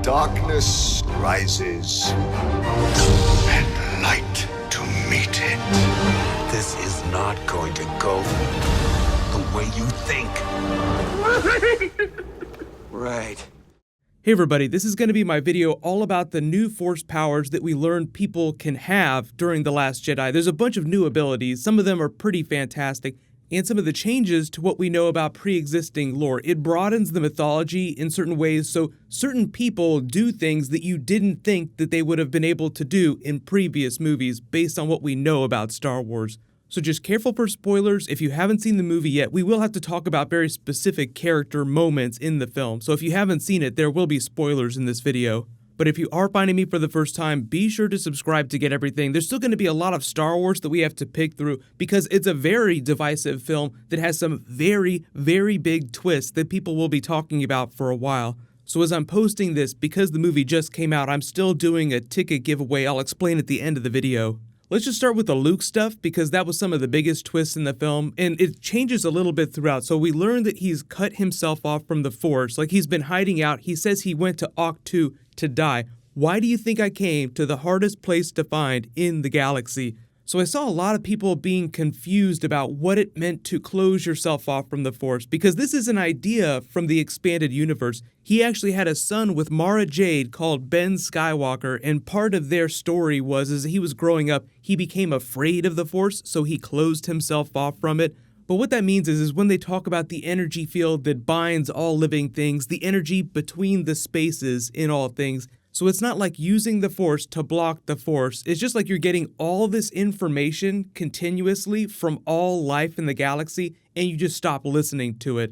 Darkness rises, and light to meet it. This is not going to go the way you think. Right. Hey everybody, this is going to be my video all about the new Force powers that we learned people can have during The Last Jedi. There's a bunch of new abilities, some of them are pretty fantastic, and some of the changes to what we know about pre-existing lore. It broadens the mythology in certain ways, so certain people do things that you didn't think that they would have been able to do in previous movies based on what we know about Star Wars. So just careful for spoilers. If you haven't seen the movie yet, we will have to talk about very specific character moments in the film. So if you haven't seen it, there will be spoilers in this video. But if you are finding me for the first time, be sure to subscribe to get everything. There's still going to be a lot of Star Wars that we have to pick through because it's a very divisive film that has some very, very big twists that people will be talking about for a while. So as I'm posting this, because the movie just came out, I'm still doing a ticket giveaway. I'll explain at the end of the video. Let's just start with the Luke stuff because that was some of the biggest twists in the film, and it changes a little bit throughout. So we learn that he's cut himself off from the Force, like he's been hiding out. He says he went to Octu to die. Why do you think I came to the hardest place to find in the galaxy? So I saw a lot of people being confused about what it meant to close yourself off from the Force, because this is an idea from the expanded universe. He actually had a son with Mara Jade called Ben Skywalker, and part of their story was as he was growing up, he became afraid of the Force, so he closed himself off from it. But what that means is when they talk about the energy field that binds all living things, the energy between the spaces in all things. So it's not like using the Force to block the Force. It's just like you're getting all this information continuously from all life in the galaxy, and you just stop listening to it.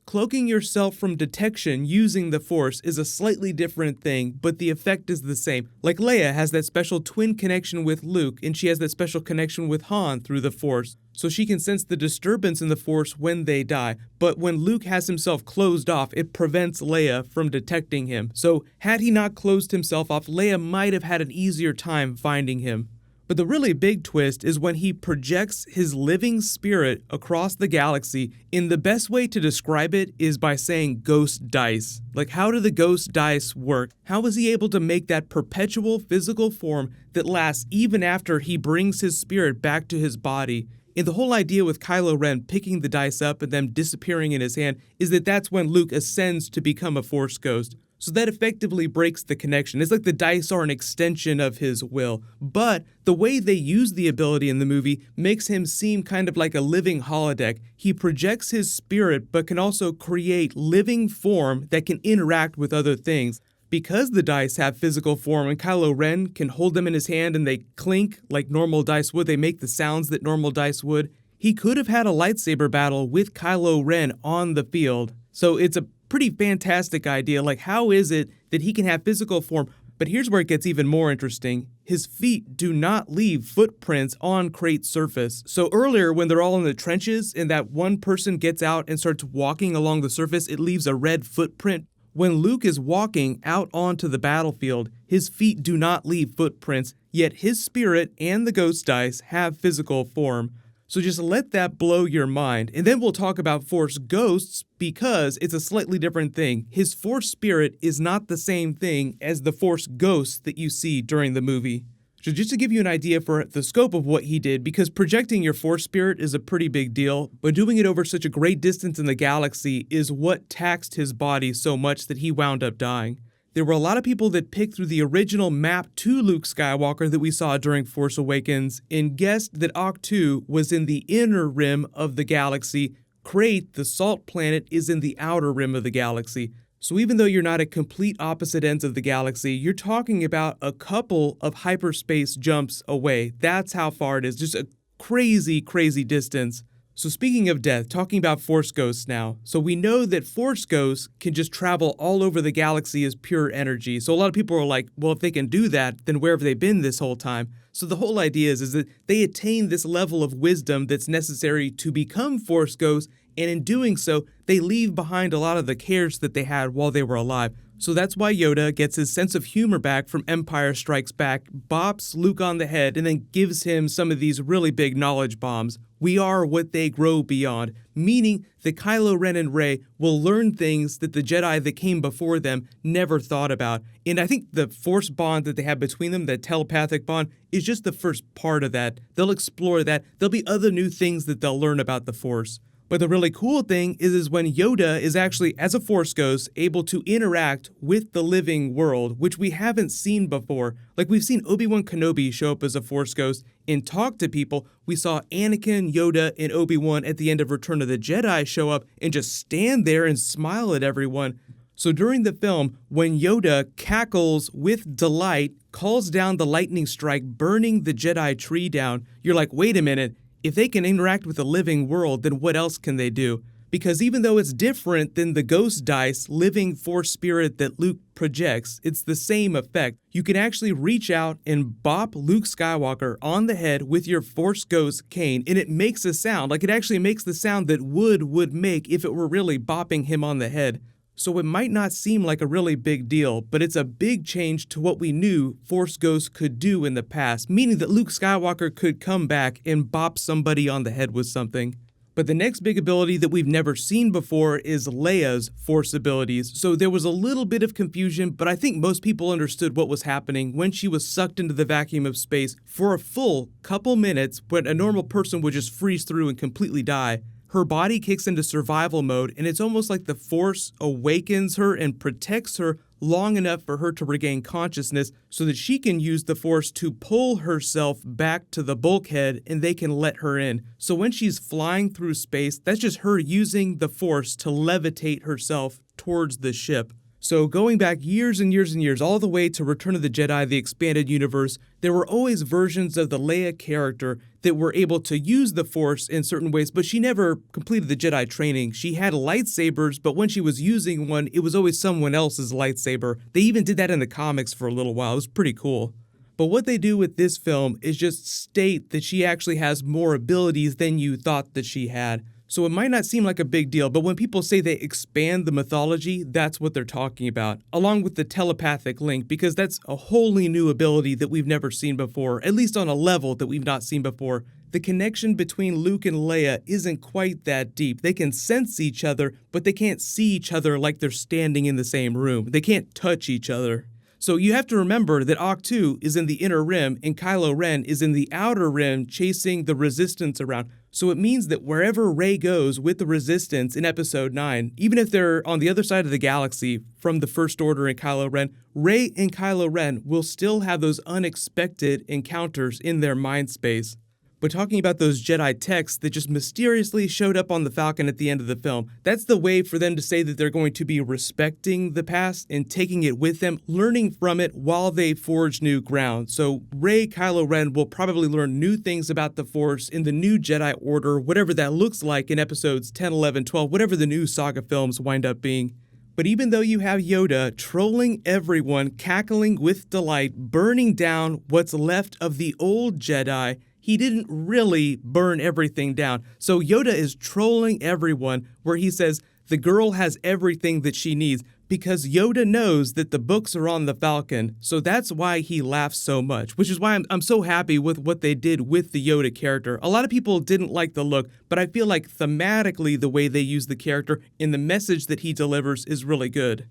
Cloaking yourself from detection using the Force is a slightly different thing, but the effect is the same. Like Leia has that special twin connection with Luke, and she has that special connection with Han through the Force, so she can sense the disturbance in the Force when they die. But when Luke has himself closed off, it prevents Leia from detecting him. So had he not closed himself off, Leia might have had an easier time finding him. But the really big twist is when he projects his living spirit across the galaxy, and the best way to describe it is by saying ghost dice. Like, how do the ghost dice work? How is he able to make that perpetual physical form that lasts even after he brings his spirit back to his body? And the whole idea with Kylo Ren picking the dice up and them disappearing in his hand is that that's when Luke ascends to become a Force ghost. So that effectively breaks the connection. It's like the dice are an extension of his will. But the way they use the ability in the movie makes him seem kind of like a living holodeck. He projects his spirit, but can also create living form that can interact with other things. Because the dice have physical form and Kylo Ren can hold them in his hand and they clink like normal dice would, they make the sounds that normal dice would, he could have had a lightsaber battle with Kylo Ren on the field. So it's a pretty fantastic idea. Like, how is it that he can have physical form? But here's where it gets even more interesting. His feet do not leave footprints on Crate's surface. So earlier when they're all in the trenches and that one person gets out and starts walking along the surface, it leaves a red footprint. When Luke is walking out onto the battlefield, his feet do not leave footprints, yet his spirit and the ghost dice have physical form. So just let that blow your mind. And then we'll talk about Force ghosts because it's a slightly different thing. His Force spirit is not the same thing as the Force ghosts that you see during the movie. So just to give you an idea for the scope of what he did, because projecting your Force spirit is a pretty big deal, but doing it over such a great distance in the galaxy is what taxed his body so much that he wound up dying. There were a lot of people that picked through the original map to Luke Skywalker that we saw during Force Awakens and guessed that Octu was in the inner rim of the galaxy. Crate, the salt planet, is in the outer rim of the galaxy. So even though you're not at complete opposite ends of the galaxy, you're talking about a couple of hyperspace jumps away. That's how far it is. Just a crazy, crazy distance. So speaking of death, talking about Force ghosts now. So we know that Force ghosts can just travel all over the galaxy as pure energy. So a lot of people are like, well, if they can do that, then where have they been this whole time? So the whole idea is that they attain this level of wisdom that's necessary to become Force ghosts and in doing so, they leave behind a lot of the cares that they had while they were alive. So that's why Yoda gets his sense of humor back from Empire Strikes Back, bops Luke on the head, and then gives him some of these really big knowledge bombs. We are what they grow beyond, meaning that Kylo Ren and Rey will learn things that the Jedi that came before them never thought about. And I think the Force bond that they have between them, that telepathic bond, is just the first part of that. They'll explore that. There'll be other new things that they'll learn about the Force. But the really cool thing is when Yoda is actually, as a Force ghost, able to interact with the living world, which we haven't seen before. Like, we've seen Obi-Wan Kenobi show up as a Force ghost and talk to people. We saw Anakin, Yoda, and Obi-Wan at the end of Return of the Jedi show up and just stand there and smile at everyone. So during the film, when Yoda cackles with delight, calls down the lightning strike, burning the Jedi tree down, you're like, wait a minute. If they can interact with the living world, then what else can they do? Because even though it's different than the ghost dice living Force spirit that Luke projects, it's the same effect. You can actually reach out and bop Luke Skywalker on the head with your Force Ghost cane, and it makes a sound. Like, it actually makes the sound that would make if it were really bopping him on the head. So it might not seem like a really big deal, but it's a big change to what we knew Force Ghosts could do in the past, meaning that Luke Skywalker could come back and bop somebody on the head with something. But the next big ability that we've never seen before is Leia's Force abilities. So there was a little bit of confusion, but I think most people understood what was happening when she was sucked into the vacuum of space for a full couple minutes when a normal person would just freeze through and completely die. Her body kicks into survival mode, and it's almost like the Force awakens her and protects her long enough for her to regain consciousness so that she can use the Force to pull herself back to the bulkhead and they can let her in. So when she's flying through space, that's just her using the Force to levitate herself towards the ship. So going back years and years and years, all the way to Return of the Jedi, the expanded universe, there were always versions of the Leia character that were able to use the Force in certain ways, but she never completed the Jedi training. She had lightsabers, but when she was using one, it was always someone else's lightsaber. They even did that in the comics for a little while. It was pretty cool. But what they do with this film is just state that she actually has more abilities than you thought that she had. So it might not seem like a big deal, but when people say they expand the mythology, that's what they're talking about, along with the telepathic link, because that's a wholly new ability that we've never seen before, at least on a level that we've not seen before. The connection between Luke and Leia isn't quite that deep. They can sense each other, but they can't see each other like they're standing in the same room. They can't touch each other. So you have to remember that Ahch-To is in the inner rim and Kylo Ren is in the outer rim chasing the Resistance around. So it means that wherever Rey goes with the Resistance in Episode 9, even if they're on the other side of the galaxy from the First Order and Kylo Ren, Rey and Kylo Ren will still have those unexpected encounters in their mind space. But talking about those Jedi texts that just mysteriously showed up on the Falcon at the end of the film, that's the way for them to say that they're going to be respecting the past and taking it with them, learning from it while they forge new ground. So Rey, Kylo Ren will probably learn new things about the Force in the new Jedi Order, whatever that looks like in episodes 10, 11, 12, whatever the new saga films wind up being. But even though you have Yoda trolling everyone, cackling with delight, burning down what's left of the old Jedi, he didn't really burn everything down. So Yoda is trolling everyone where he says the girl has everything that she needs because Yoda knows that the books are on the Falcon. So that's why he laughs so much, which is why I'm so happy with what they did with the Yoda character. A lot of people didn't like the look, but I feel like thematically the way they use the character and the message that he delivers is really good.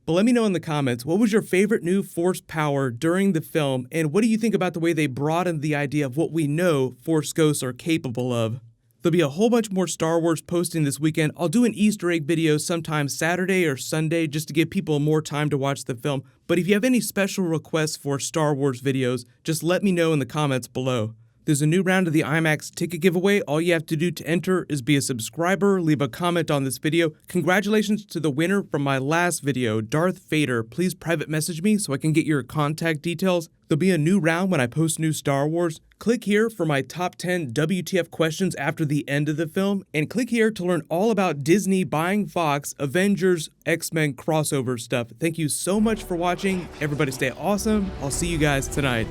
But let me know in the comments, what was your favorite new Force power during the film, and what do you think about the way they broadened the idea of what we know Force ghosts are capable of? There'll be a whole bunch more Star Wars posting this weekend. I'll do an Easter egg video sometime Saturday or Sunday just to give people more time to watch the film. But if you have any special requests for Star Wars videos, just let me know in the comments below. There's a new round of the IMAX ticket giveaway. All you have to do to enter is be a subscriber, leave a comment on this video. Congratulations to the winner from my last video, Darth Vader. Please private message me so I can get your contact details. There'll be a new round when I post new Star Wars. Click here for my top 10 WTF questions after the end of the film, and click here to learn all about Disney buying Fox, Avengers, X-Men crossover stuff. Thank you so much for watching. Everybody stay awesome. I'll see you guys tonight.